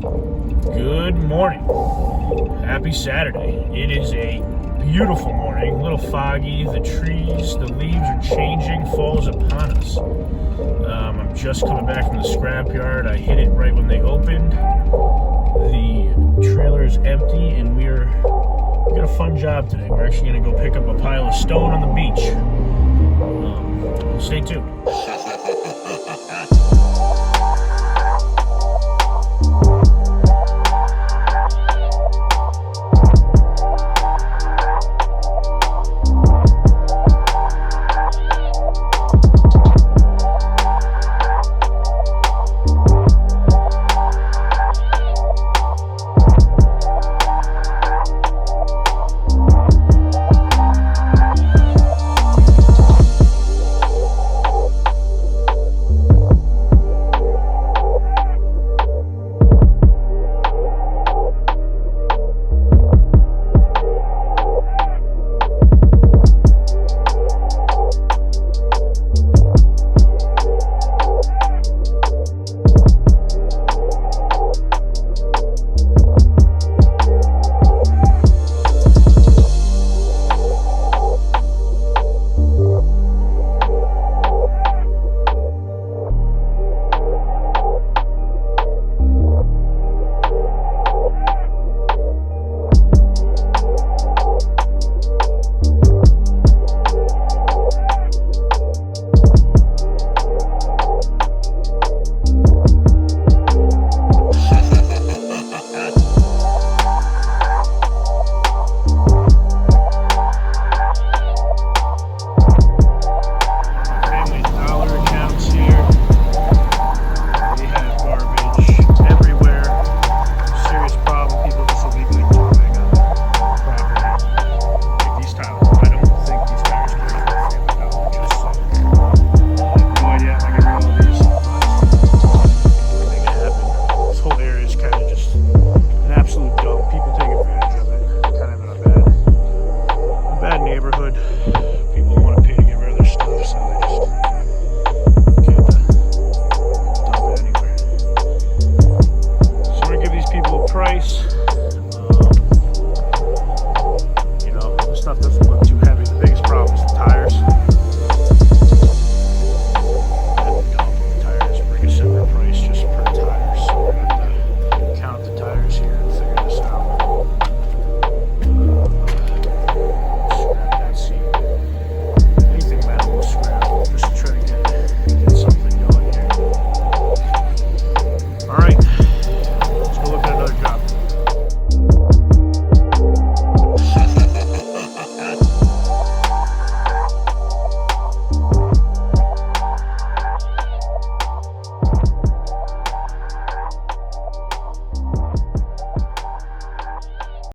Good morning. Happy Saturday. It is a beautiful morning, a little foggy. The trees, the leaves are changing. Fall's upon us. I'm just coming back from the scrapyard. I hit it right when they opened. The trailer is empty, and we got a fun job today. We're actually going to go pick up a pile of stone on the beach. Stay tuned. Neighborhood. People don't want to pay to get rid of their stuff, so they just dump it anywhere. So we're going to give these people a price.